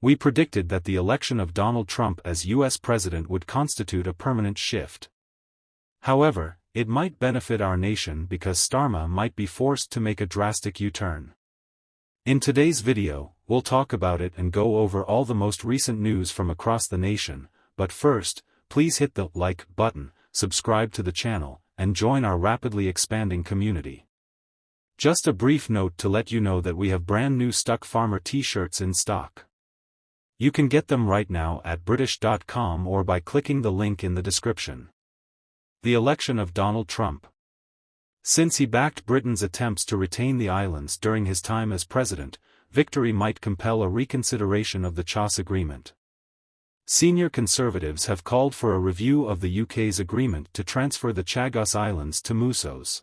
We predicted that the election of Donald Trump as U.S. president would constitute a permanent shift. However, it might benefit our nation because Starmer might be forced to make a drastic U-turn. In today's video, we'll talk about it and go over all the most recent news from across the nation, but first, please hit the like button, subscribe to the channel, and join our rapidly expanding community. Just a brief note to let you know that we have brand new Stuck Farmer t-shirts in stock. You can get them right now at british.com or by clicking the link in the description. The election of Donald Trump. Since he backed Britain's attempts to retain the islands during his time as president, victory might compel a reconsideration of the Chagos Agreement. Senior Conservatives have called for a review of the UK's agreement to transfer the Chagos Islands to Musos.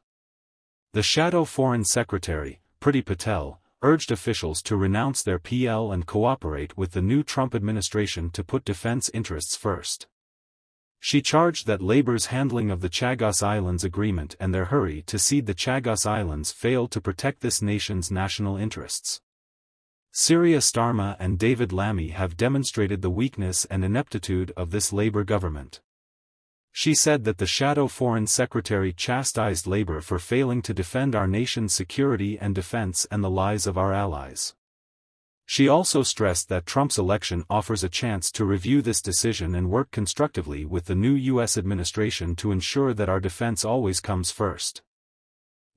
The Shadow Foreign Secretary, Priti Patel, urged officials to renounce their PL and cooperate with the new Trump administration to put defense interests first. She charged that Labour's handling of the Chagos Islands agreement and their hurry to cede the Chagos Islands failed to protect this nation's national interests. Keir Starmer and David Lammy have demonstrated the weakness and ineptitude of this Labour government. She said that the Shadow Foreign Secretary chastised Labour for failing to defend our nation's security and defence and the lives of our allies. She also stressed that Trump's election offers a chance to review this decision and work constructively with the new U.S. administration to ensure that our defense always comes first.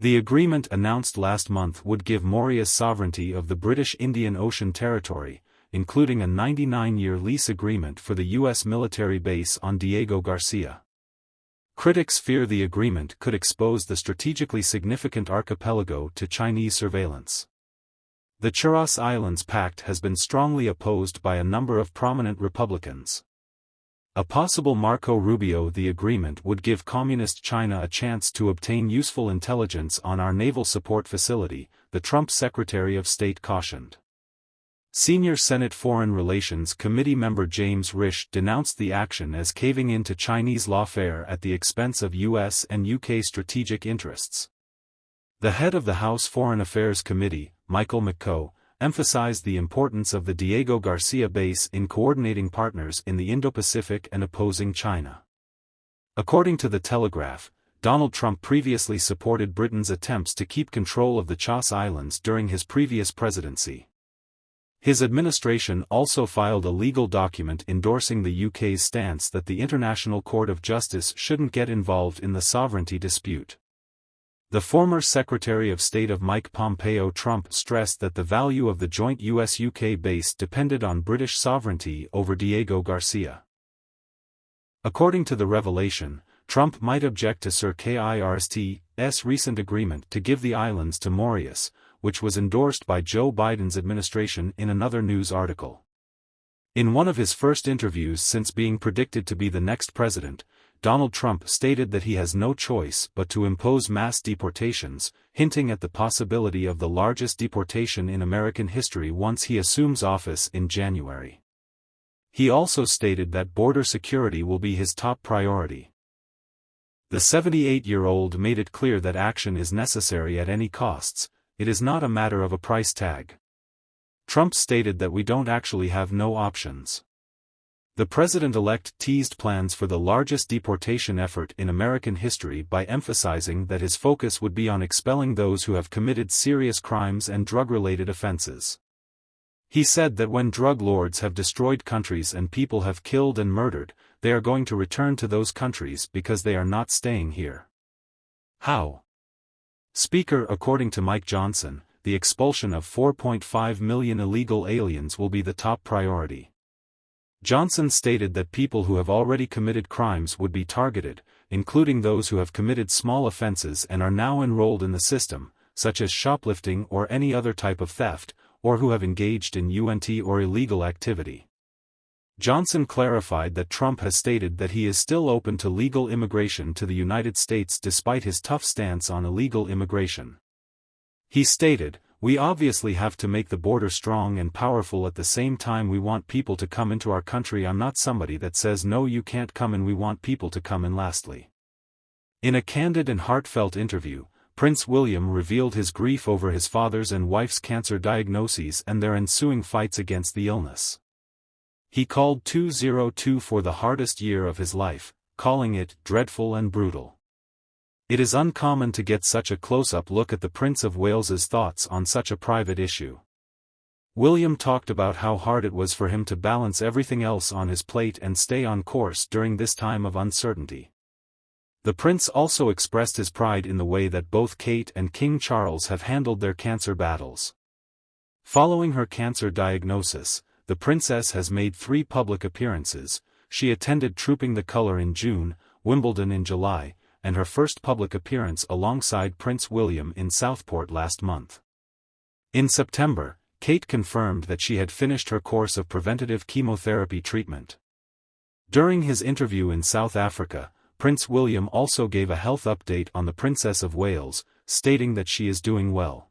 The agreement announced last month would give Mauritius sovereignty of the British Indian Ocean Territory, including a 99-year lease agreement for the U.S. military base on Diego Garcia. Critics fear the agreement could expose the strategically significant archipelago to Chinese surveillance. The Chagos Islands Pact has been strongly opposed by a number of prominent Republicans. A possible Marco Rubio. The agreement would give Communist China a chance to obtain useful intelligence on our naval support facility, the Trump Secretary of State cautioned. Senior Senate Foreign Relations Committee member James Risch denounced the action as caving in to Chinese lawfare at the expense of US and UK strategic interests. The head of the House Foreign Affairs Committee, Michael McCaul, emphasized the importance of the Diego Garcia base in coordinating partners in the Indo-Pacific and opposing China. According to The Telegraph, Donald Trump previously supported Britain's attempts to keep control of the Chagos Islands during his previous presidency. His administration also filed a legal document endorsing the UK's stance that the International Court of Justice shouldn't get involved in the sovereignty dispute. The former Secretary of State of Mike Pompeo Trump stressed that the value of the joint US-UK base depended on British sovereignty over Diego Garcia. According to the revelation, Trump might object to Sir Keir's recent agreement to give the islands to Mauritius, which was endorsed by Joe Biden's administration in another news article. In one of his first interviews since being predicted to be the next president, Donald Trump stated that he has no choice but to impose mass deportations, hinting at the possibility of the largest deportation in American history once he assumes office in January. He also stated that border security will be his top priority. The 78-year-old made it clear that action is necessary at any costs. It is not a matter of a price tag. Trump stated that we don't actually have no options. The president-elect teased plans for the largest deportation effort in American history by emphasizing that his focus would be on expelling those who have committed serious crimes and drug-related offenses. He said that when drug lords have destroyed countries and people have killed and murdered, they are going to return to those countries because they are not staying here. How? Speaker, according to Mike Johnson, the expulsion of 4.5 million illegal aliens will be the top priority. Johnson stated that people who have already committed crimes would be targeted, including those who have committed small offenses and are now enrolled in the system, such as shoplifting or any other type of theft, or who have engaged in UNT or illegal activity. Johnson clarified that Trump has stated that he is still open to legal immigration to the United States despite his tough stance on illegal immigration. He stated, "We obviously have to make the border strong and powerful at the same time we want people to come into our country. I'm not somebody that says no, you can't come, and we want people to come in." Lastly, in a candid and heartfelt interview, Prince William revealed his grief over his father's and wife's cancer diagnoses and their ensuing fights against the illness. He called 2024 the hardest year of his life, calling it dreadful and brutal. It is uncommon to get such a close-up look at the Prince of Wales's thoughts on such a private issue. William talked about how hard it was for him to balance everything else on his plate and stay on course during this time of uncertainty. The Prince also expressed his pride in the way that both Kate and King Charles have handled their cancer battles. Following her cancer diagnosis, the Princess has made 3 public appearances. She attended Trooping the Colour in June, Wimbledon in July, and her first public appearance alongside Prince William in Southport last month. In September, Kate confirmed that she had finished her course of preventative chemotherapy treatment. During his interview in South Africa, Prince William also gave a health update on the Princess of Wales, stating that she is doing well.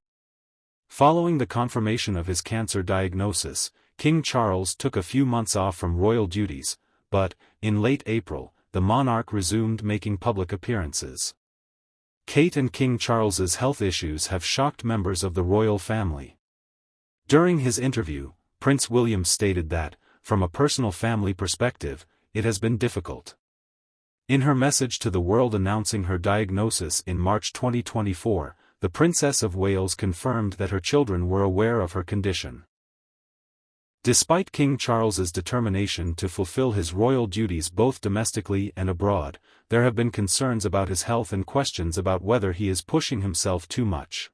Following the confirmation of his cancer diagnosis, King Charles took a few months off from royal duties, but, in late April, the monarch resumed making public appearances. Kate and King Charles's health issues have shocked members of the royal family. During his interview, Prince William stated that, from a personal family perspective, it has been difficult. In her message to the world announcing her diagnosis in March 2024, the Princess of Wales confirmed that her children were aware of her condition. Despite King Charles's determination to fulfill his royal duties both domestically and abroad, there have been concerns about his health and questions about whether he is pushing himself too much.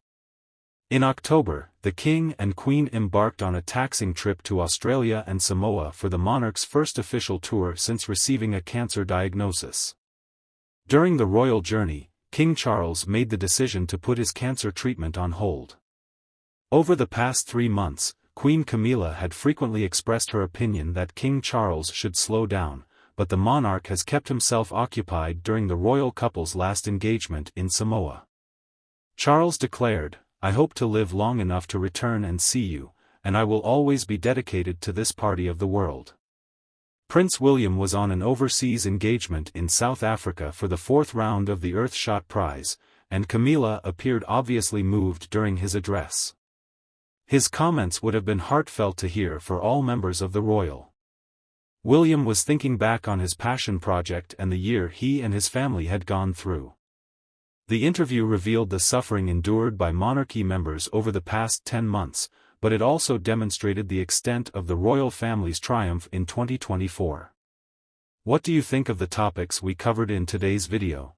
In October, the King and Queen embarked on a taxing trip to Australia and Samoa for the monarch's first official tour since receiving a cancer diagnosis. During the royal journey, King Charles made the decision to put his cancer treatment on hold. Over the past 3 months, Queen Camilla had frequently expressed her opinion that King Charles should slow down, but the monarch has kept himself occupied during the royal couple's last engagement in Samoa. Charles declared, "I hope to live long enough to return and see you, and I will always be dedicated to this party of the world." Prince William was on an overseas engagement in South Africa for the 4th round of the Earthshot Prize, and Camilla appeared obviously moved during his address. His comments would have been heartfelt to hear for all members of the royal. William was thinking back on his passion project and the year he and his family had gone through. The interview revealed the suffering endured by monarchy members over the past 10 months, but it also demonstrated the extent of the royal family's triumph in 2024. What do you think of the topics we covered in today's video?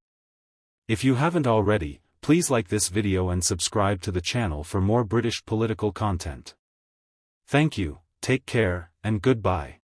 If you haven't already, please like this video and subscribe to the channel for more British political content. Thank you, take care, and goodbye.